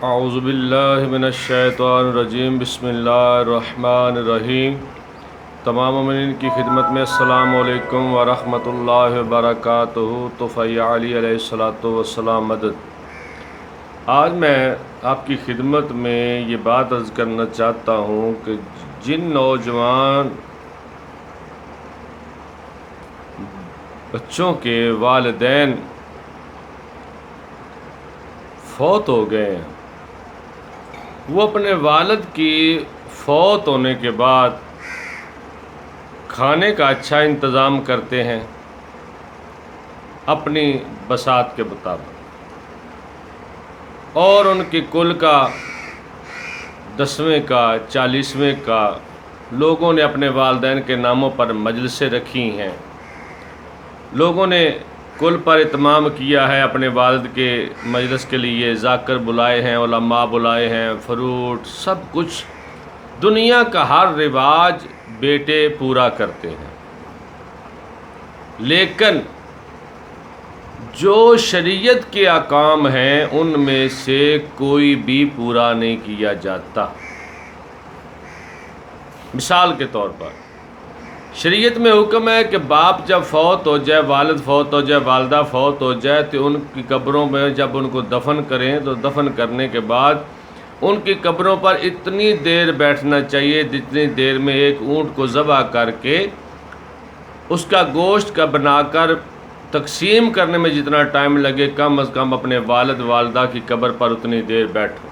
اعوذ باللہ من الشیطان الرجیم، بسم اللہ الرحمن الرحیم۔ تمام مومنین کی خدمت میں السلام علیکم ورحمۃ اللہ وبرکاتہ۔ طفیل علی علیہ الصلاۃ والسلام مدد۔ آج میں آپ کی خدمت میں یہ بات عرض کرنا چاہتا ہوں کہ جن نوجوان بچوں کے والدین فوت ہو گئے ہیں، وہ اپنے والد کی فوت ہونے کے بعد کھانے کا اچھا انتظام کرتے ہیں اپنی بساط کے مطابق، اور ان کی کل کا 10ویں کا 40ویں کا لوگوں نے اپنے والدین کے ناموں پر مجلسیں رکھی ہیں، لوگوں نے کل پر اہتمام کیا ہے، اپنے والد کے مجلس کے لیے ذاکر بلائے ہیں، علماء بلائے ہیں، فروٹ، سب کچھ دنیا کا ہر رواج بیٹے پورا کرتے ہیں، لیکن جو شریعت کے احکام ہیں ان میں سے کوئی بھی پورا نہیں کیا جاتا۔ مثال کے طور پر شریعت میں حکم ہے کہ باپ جب فوت ہو جائے، والد فوت ہو جائے، والدہ فوت ہو جائے تو ان کی قبروں میں جب ان کو دفن کریں تو دفن کرنے کے بعد ان کی قبروں پر اتنی دیر بیٹھنا چاہیے جتنی دیر میں ایک اونٹ کو ذبح کر کے اس کا گوشت کا بنا کر تقسیم کرنے میں جتنا ٹائم لگے، کم از کم اپنے والد والدہ کی قبر پر اتنی دیر بیٹھو۔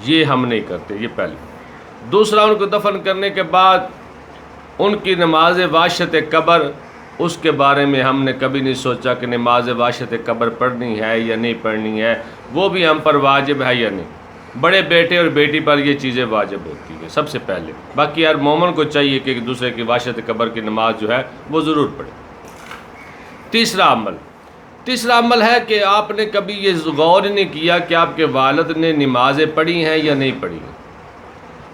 یہ ہم نہیں کرتے، یہ پہلے۔ دوسرا، ان کو دفن کرنے کے بعد ان کی نماز واشت قبر، اس کے بارے میں ہم نے کبھی نہیں سوچا کہ نماز واشت قبر پڑھنی ہے یا نہیں پڑھنی ہے، وہ بھی ہم پر واجب ہے یا نہیں۔ بڑے بیٹے اور بیٹی پر یہ چیزیں واجب ہوتی ہیں سب سے پہلے، باقی ہر مومن کو چاہیے کہ ایک دوسرے کی واشت قبر کی نماز جو ہے وہ ضرور پڑھے۔ تیسرا عمل ہے کہ آپ نے کبھی یہ غور نہیں کیا کہ آپ کے والد نے نمازیں پڑھی ہیں یا نہیں پڑھی ہیں۔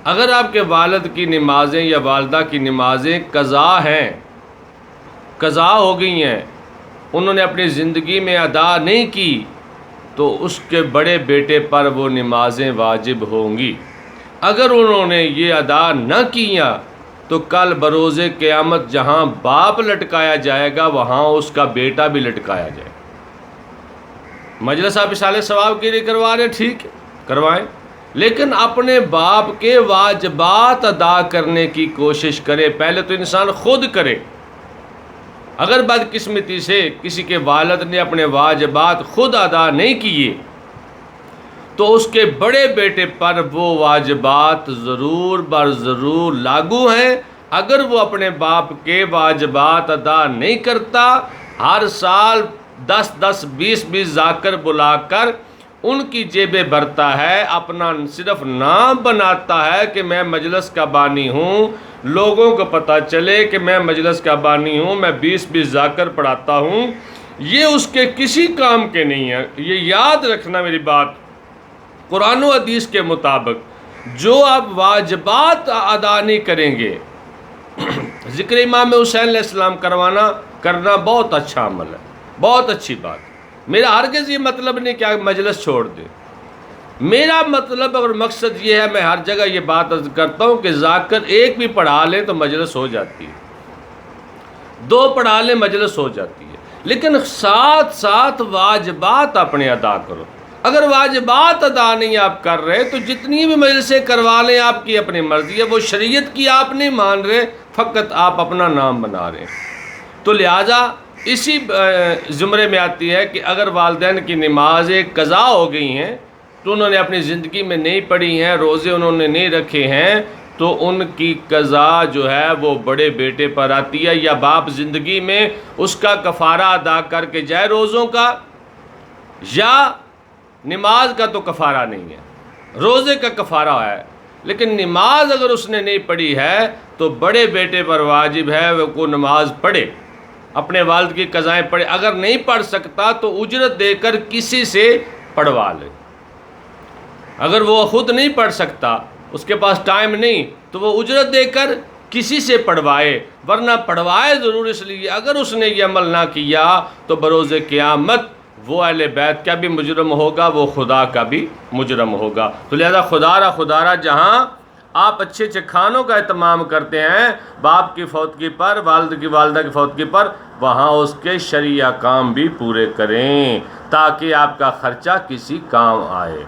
اگر آپ کے والد کی نمازیں یا والدہ کی نمازیں قضا ہیں، قضا ہو گئی ہیں، انہوں نے اپنی زندگی میں ادا نہیں کی، تو اس کے بڑے بیٹے پر وہ نمازیں واجب ہوں گی۔ اگر انہوں نے یہ ادا نہ کیا تو کل بروز قیامت جہاں باپ لٹکایا جائے گا وہاں اس کا بیٹا بھی لٹکایا جائے گا۔ مجلس آپ اصالہ ثواب کے لیے کروا رہے ہیں، ٹھیک ہے، کروائیں، لیکن اپنے باپ کے واجبات ادا کرنے کی کوشش کرے۔ پہلے تو انسان خود کرے۔ اگر بدقسمتی سے کسی کے والد نے اپنے واجبات خود ادا نہیں کیے تو اس کے بڑے بیٹے پر وہ واجبات ضرور بر ضرور لاگو ہیں۔ اگر وہ اپنے باپ کے واجبات ادا نہیں کرتا، ہر سال 10 20 ذاکر بلا کر ان کی جیبیں بھرتا ہے، اپنا صرف نام بناتا ہے کہ میں مجلس کا بانی ہوں، لوگوں کو پتہ چلے کہ میں مجلس کا بانی ہوں، میں 20 ذاکر پڑھاتا ہوں، یہ اس کے کسی کام کے نہیں ہے۔ یہ یاد رکھنا میری بات، قرآن و حدیث کے مطابق جو آپ واجبات ادا نہیں کریں گے، ذکر امام حسین علیہ السلام کرنا بہت اچھا عمل ہے، بہت اچھی بات۔ میرا ہرگز یہ مطلب نہیں کہ آپ مجلس چھوڑ دیں، میرا مطلب اور مقصد یہ ہے، میں ہر جگہ یہ بات عرض کرتا ہوں کہ ذاکر ایک بھی پڑھا لیں تو مجلس ہو جاتی ہے، 2 پڑھا لیں مجلس ہو جاتی ہے، لیکن ساتھ ساتھ واجبات اپنے ادا کرو۔ اگر واجبات ادا نہیں آپ کر رہے تو جتنی بھی مجلسیں کروا لیں آپ کی اپنی مرضی ہے، وہ شریعت کی آپ نہیں مان رہے، فقط آپ اپنا نام بنا رہے ہیں۔ تو لہٰذا اسی زمرے میں آتی ہے کہ اگر والدین کی نمازیں قضا ہو گئی ہیں تو انہوں نے اپنی زندگی میں نہیں پڑھی ہیں، روزے انہوں نے نہیں رکھے ہیں، تو ان کی قضا جو ہے وہ بڑے بیٹے پر آتی ہے، یا باپ زندگی میں اس کا کفارہ ادا کر کے جائے روزوں کا، یا نماز کا تو کفارہ نہیں ہے، روزے کا کفارہ ہے، لیکن نماز اگر اس نے نہیں پڑھی ہے تو بڑے بیٹے پر واجب ہے وہ نماز پڑھے، اپنے والد کی قضائیں پڑھے۔ اگر نہیں پڑھ سکتا تو اجرت دے کر کسی سے پڑھوا لے۔ اگر وہ خود نہیں پڑھ سکتا، اس کے پاس ٹائم نہیں، تو وہ اجرت دے کر کسی سے پڑھوائے، ورنہ پڑھوائے ضرور، اس لیے اگر اس نے یہ عمل نہ کیا تو بروز قیامت وہ اہل بیت کا بھی مجرم ہوگا، وہ خدا کا بھی مجرم ہوگا۔ تو لہذا خدا را جہاں آپ اچھے اچھے کھانوں کا اہتمام کرتے ہیں باپ کی فوتگی پر، والدہ کی فوتگی پر، وہاں اس کے شرعی احکام بھی پورے کریں تاکہ آپ کا خرچہ کسی کام آئے۔